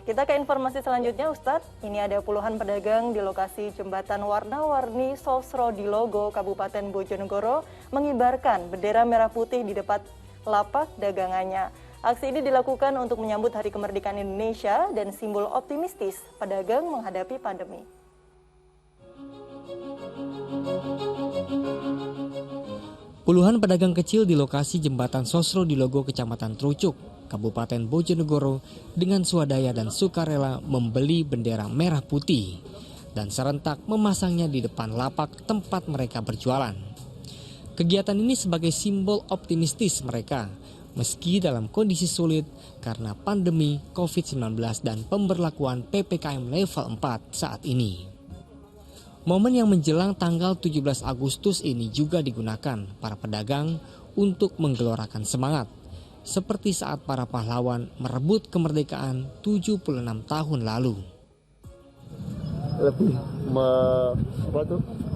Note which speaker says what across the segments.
Speaker 1: Kita ke informasi selanjutnya, Ustadz. Ini ada puluhan pedagang di lokasi jembatan warna-warni Sosro di Logo, Kabupaten Bojonegoro, mengibarkan bendera merah putih di depan lapak dagangannya. Aksi ini dilakukan untuk menyambut Hari Kemerdekaan Indonesia dan simbol optimistis pedagang menghadapi pandemi.
Speaker 2: Puluhan pedagang kecil di lokasi jembatan Sosro di Logo, Kecamatan Trucuk, Kabupaten Bojonegoro dengan swadaya dan sukarela membeli bendera merah putih dan serentak memasangnya di depan lapak tempat mereka berjualan. Kegiatan ini sebagai simbol optimistis mereka meski dalam kondisi sulit karena pandemi COVID-19 dan pemberlakuan PPKM level 4 saat ini. Momen yang menjelang tanggal 17 Agustus ini juga digunakan para pedagang untuk menggelorakan semangat, seperti saat para pahlawan merebut kemerdekaan 76 tahun lalu.
Speaker 3: Lebih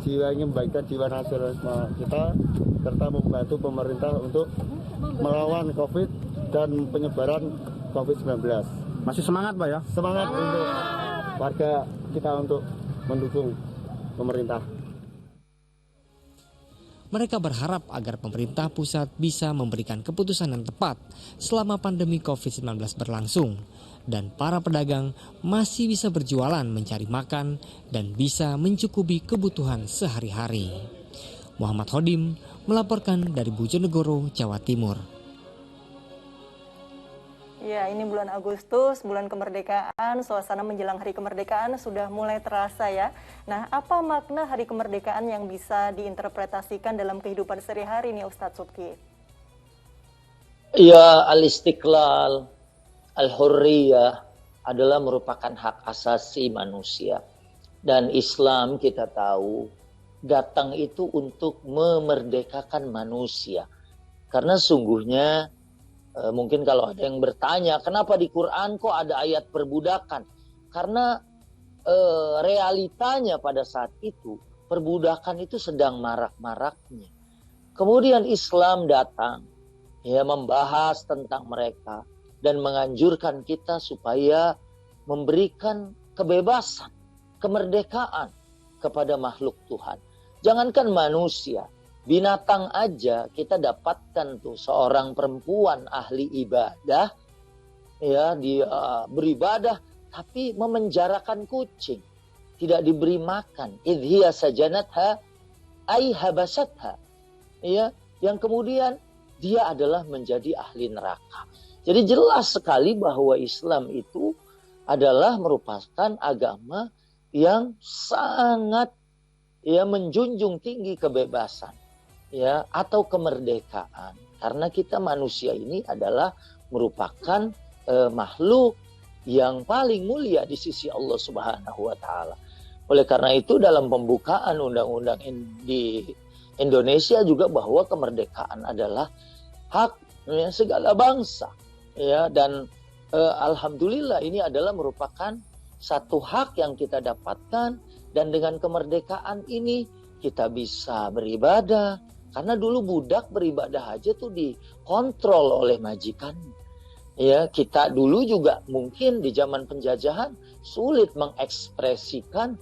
Speaker 3: jiwanya membaikkan jiwa nasionalisme kita, serta membantu pemerintah untuk melawan COVID dan penyebaran COVID-19.
Speaker 4: Masih semangat, Pak ya?
Speaker 3: Semangat untuk warga kita untuk mendukung pemerintah.
Speaker 2: Mereka berharap agar pemerintah pusat bisa memberikan keputusan yang tepat selama pandemi COVID-19 berlangsung dan para pedagang masih bisa berjualan mencari makan dan bisa mencukupi kebutuhan sehari-hari. Muhammad Hodim melaporkan dari Bojonegoro, Jawa Timur.
Speaker 1: Ya, ini bulan Agustus, bulan kemerdekaan, suasana menjelang Hari Kemerdekaan sudah mulai terasa ya. Nah, apa makna Hari Kemerdekaan yang bisa diinterpretasikan dalam kehidupan sehari-hari nih Ustadz Subki?
Speaker 5: Ya, al-istiqlal, al-hurriyah adalah merupakan hak asasi manusia. Dan Islam kita tahu datang itu untuk memerdekakan manusia. Karena sungguhnya mungkin kalau ada yang bertanya, kenapa di Quran kok ada ayat perbudakan? Karena realitanya pada saat itu, perbudakan itu sedang marak-maraknya. Kemudian Islam datang, ya, membahas tentang mereka dan menganjurkan kita supaya memberikan kebebasan, kemerdekaan kepada makhluk Tuhan. Jangankan manusia, binatang aja kita dapatkan tuh seorang perempuan ahli ibadah, ya, dia beribadah tapi memenjarakan kucing, tidak diberi makan. Idhiya sajanatha ay habasatha, ya, yang kemudian dia adalah menjadi ahli neraka. Jadi jelas sekali bahwa Islam itu adalah merupakan agama yang sangat, ya, menjunjung tinggi kebebasan, ya, atau kemerdekaan. Karena kita manusia ini adalah merupakan makhluk yang paling mulia di sisi Allah Subhanahu wa taala. Oleh karena itu dalam pembukaan undang-undang di Indonesia juga bahwa kemerdekaan adalah hak, ya, segala bangsa, ya, dan alhamdulillah ini adalah merupakan satu hak yang kita dapatkan. Dan dengan kemerdekaan ini kita bisa beribadah. Karena dulu budak beribadah aja tuh dikontrol oleh majikan. Ya, kita dulu juga mungkin di zaman penjajahan sulit mengekspresikan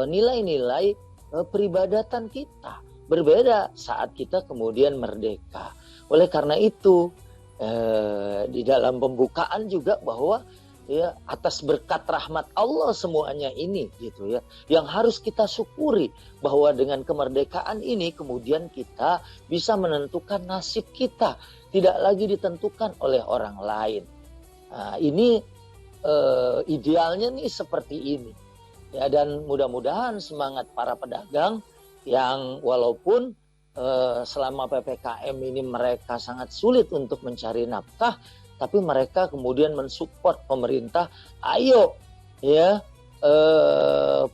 Speaker 5: nilai-nilai peribadatan kita. Berbeda saat kita kemudian merdeka. Oleh karena itu di dalam pembukaan juga bahwa, ya, atas berkat rahmat Allah semuanya ini, gitu ya, yang harus kita syukuri bahwa dengan kemerdekaan ini kemudian kita bisa menentukan nasib kita, tidak lagi ditentukan oleh orang lain. Nah, ini idealnya nih seperti ini, ya, dan mudah-mudahan semangat para pedagang yang walaupun selama PPKM ini mereka sangat sulit untuk mencari nafkah, tapi mereka kemudian mensupport pemerintah, ayo, ya,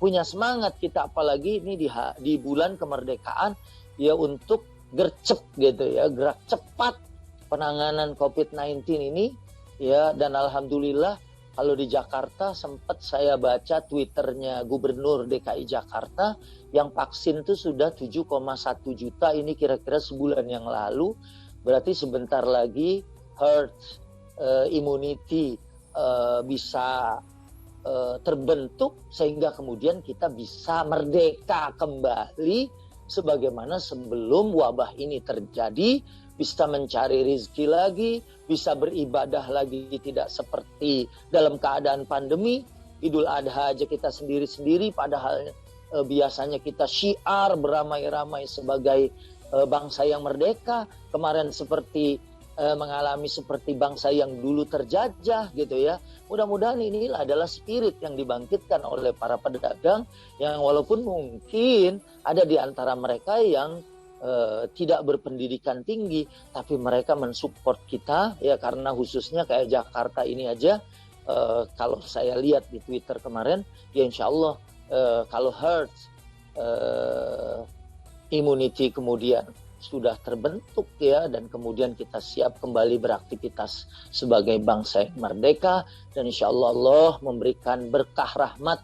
Speaker 5: punya semangat kita, apalagi ini di bulan kemerdekaan, ya, untuk gercep, gitu ya, gerak cepat penanganan COVID-19 ini, ya. Dan alhamdulillah kalau di Jakarta sempat saya baca Twitternya Gubernur DKI Jakarta yang vaksin itu sudah 7,1 juta, ini kira-kira sebulan yang lalu, berarti sebentar lagi herd immunity bisa terbentuk sehingga kemudian kita bisa merdeka kembali sebagaimana sebelum wabah ini terjadi, bisa mencari rezeki lagi, bisa beribadah lagi, tidak seperti dalam keadaan pandemi. Idul Adha aja kita sendiri-sendiri, padahal biasanya kita syiar beramai-ramai sebagai bangsa yang merdeka. Kemarin seperti mengalami seperti bangsa yang dulu terjajah gitu ya. Mudah-mudahan ini adalah spirit yang dibangkitkan oleh para pedagang yang walaupun mungkin ada di antara mereka yang tidak berpendidikan tinggi, tapi mereka mensupport kita ya, karena khususnya kayak Jakarta ini aja, kalau saya lihat di Twitter kemarin, ya insya Allah kalau herd immunity kemudian sudah terbentuk ya, dan kemudian kita siap kembali beraktivitas sebagai bangsa yang merdeka, dan insya Allah Allah memberikan berkah rahmat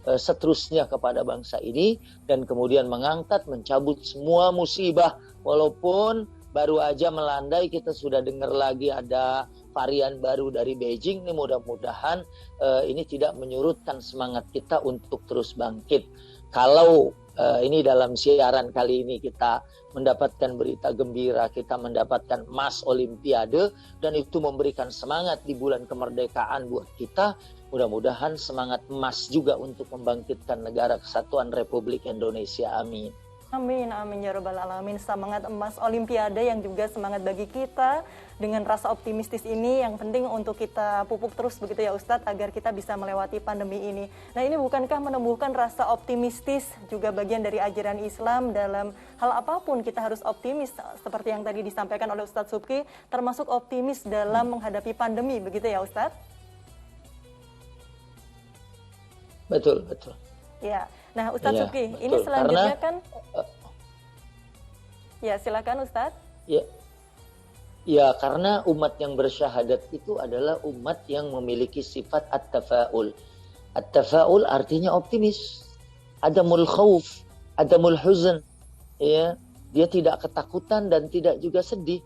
Speaker 5: seterusnya kepada bangsa ini, dan kemudian mengangkat, mencabut semua musibah. Walaupun baru aja melandai, kita sudah dengar lagi ada varian baru dari Beijing. Ini mudah-mudahan ini tidak menyurutkan semangat kita untuk terus bangkit. Kalau ini dalam siaran kali ini kita mendapatkan berita gembira, kita mendapatkan emas Olimpiade, dan itu memberikan semangat di bulan kemerdekaan buat kita. Mudah-mudahan semangat emas juga untuk membangkitkan negara kesatuan Republik Indonesia. Amin.
Speaker 1: Amin, amin ya rabbal alamin. Semangat emas Olimpiade yang juga semangat bagi kita. Dengan rasa optimistis ini yang penting untuk kita pupuk terus begitu ya Ustadz, agar kita bisa melewati pandemi ini. Nah, ini bukankah menumbuhkan rasa optimistis juga bagian dari ajaran Islam? Dalam hal apapun kita harus optimis, seperti yang tadi disampaikan oleh Ustadz Subki, termasuk optimis dalam menghadapi pandemi begitu ya Ustadz?
Speaker 5: Betul, betul.
Speaker 1: Ya, nah Ustadz
Speaker 5: Ya,
Speaker 1: Subki,
Speaker 5: betul.
Speaker 1: ini selanjutnya
Speaker 5: Karena,
Speaker 1: ya silakan Ustadz.
Speaker 5: Ya, karena umat yang bersyahadat itu adalah umat yang memiliki sifat at-tafa'ul. At-tafa'ul artinya optimis. Adamul khauf, adamul huzn. Ya, dia tidak ketakutan dan tidak juga sedih.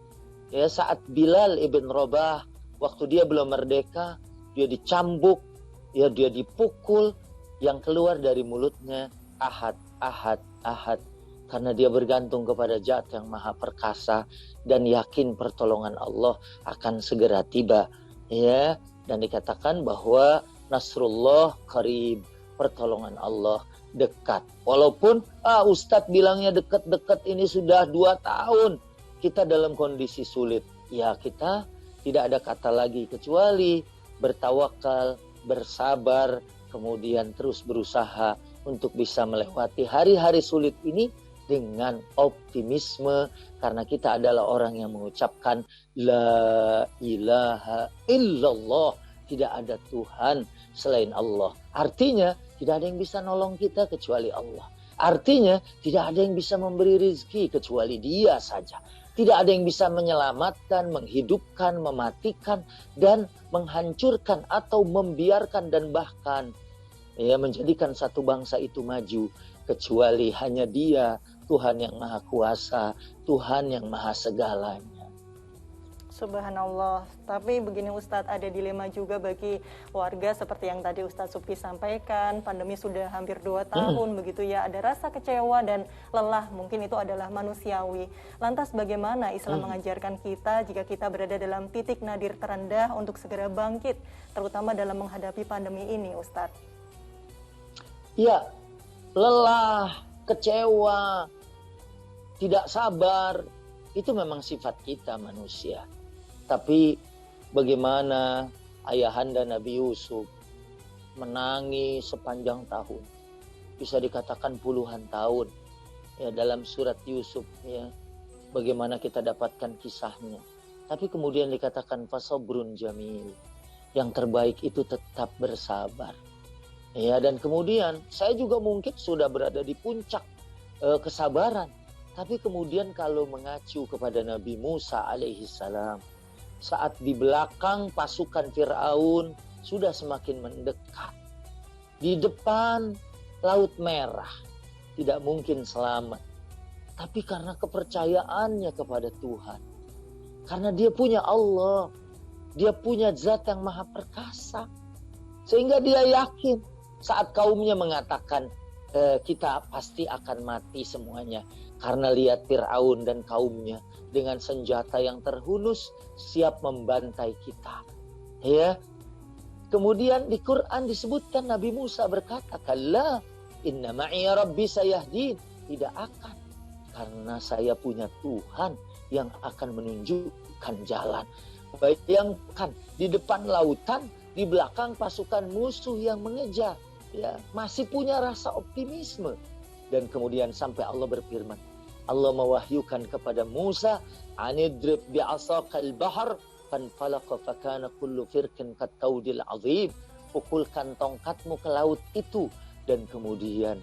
Speaker 5: Ya, saat Bilal ibn Rabah waktu dia belum merdeka, dia dicambuk, ya dia dipukul, yang keluar dari mulutnya ahad, ahad, ahad. Karena dia bergantung kepada Zat yang Maha Perkasa dan yakin pertolongan Allah akan segera tiba. Ya, dan dikatakan bahwa Nasrullah qarib, pertolongan Allah dekat. Walaupun Ustadz bilangnya dekat-dekat, ini sudah 2 tahun kita dalam kondisi sulit. Ya, kita tidak ada kata lagi kecuali bertawakal, bersabar, kemudian terus berusaha untuk bisa melewati hari-hari sulit ini dengan optimisme, karena kita adalah orang yang mengucapkan la ilaha illallah, tidak ada Tuhan selain Allah. Artinya tidak ada yang bisa nolong kita kecuali Allah. Artinya tidak ada yang bisa memberi rezeki kecuali Dia saja. Tidak ada yang bisa menyelamatkan, menghidupkan, mematikan, dan menghancurkan atau membiarkan dan bahkan ya menjadikan satu bangsa itu maju kecuali hanya Dia, Tuhan yang Maha Kuasa, Tuhan yang Maha Segalanya.
Speaker 1: Subhanallah. Tapi begini Ustadz, ada dilema juga bagi warga seperti yang tadi Ustadz Subki sampaikan. Pandemi sudah hampir 2 tahun begitu ya. Ada rasa kecewa dan lelah, mungkin itu adalah manusiawi. Lantas bagaimana Islam mengajarkan kita jika kita berada dalam titik nadir terendah untuk segera bangkit, terutama dalam menghadapi pandemi ini Ustadz?
Speaker 5: Ya, lelah, kecewa, tidak sabar, itu memang sifat kita manusia. Tapi bagaimana ayahanda Nabi Yusuf menangis sepanjang tahun, bisa dikatakan puluhan tahun ya, dalam surat Yusuf ya, bagaimana kita dapatkan kisahnya. Tapi kemudian dikatakan fasabrun jamil, yang terbaik itu tetap bersabar. Ya, dan kemudian saya juga mungkin sudah berada di puncak kesabaran. Tapi kemudian kalau mengacu kepada Nabi Musa alaihissalam, saat di belakang pasukan Fir'aun sudah semakin mendekat, di depan Laut Merah, tidak mungkin selamat. Tapi karena kepercayaannya kepada Tuhan, karena dia punya Allah, dia punya zat yang maha perkasa. Sehingga dia yakin saat kaumnya mengatakan kita pasti akan mati semuanya. Karena lihat Fir'aun dan kaumnya dengan senjata yang terhunus siap membantai kita. Ya. Kemudian di Quran disebutkan Nabi Musa berkata, "Kalla inna ma'iya rabbi sayahdin." Tidak akan. Karena saya punya Tuhan yang akan menunjukkan jalan. Bayangkan di depan lautan, di belakang pasukan musuh yang mengejar. Ya, masih punya rasa optimisme. Dan kemudian sampai Allah berfirman, Allah mewahyukan kepada Musa, "Anidrib bi'asaqal bahr fanfalaqa fakana kullu firqin kattaudil azim." Pukulkan tongkatmu ke laut itu. Dan kemudian,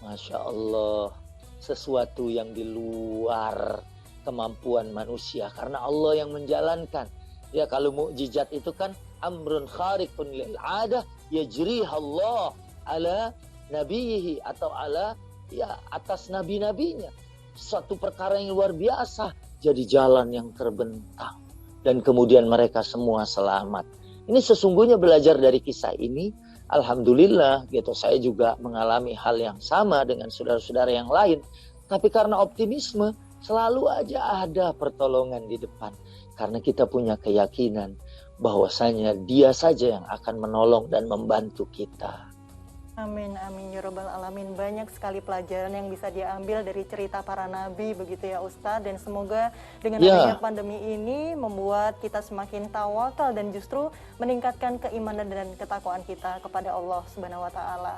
Speaker 5: Masya Allah, sesuatu yang di luar kemampuan manusia. Karena Allah yang menjalankan. Ya, kalau mukjizat itu kan amrun khariqun lil adah yajriha Allah ala nabiyihi atau ala atas nabi-nabinya. Suatu perkara yang luar biasa jadi jalan yang terbentang dan kemudian mereka semua selamat. Ini sesungguhnya belajar dari kisah ini, alhamdulillah gitu, saya juga mengalami hal yang sama dengan saudara-saudara yang lain. Tapi karena optimisme selalu aja ada pertolongan di depan. Karena kita punya keyakinan bahwasanya Dia saja yang akan menolong dan membantu kita.
Speaker 1: Amin, amin, ya Rabbal Alamin. Banyak sekali pelajaran yang bisa diambil dari cerita para nabi begitu ya Ustadz. Dan semoga dengan adanya pandemi ini membuat kita semakin tawakal dan justru meningkatkan keimanan dan ketakwaan kita kepada Allah Subhanahu wa Ta'ala.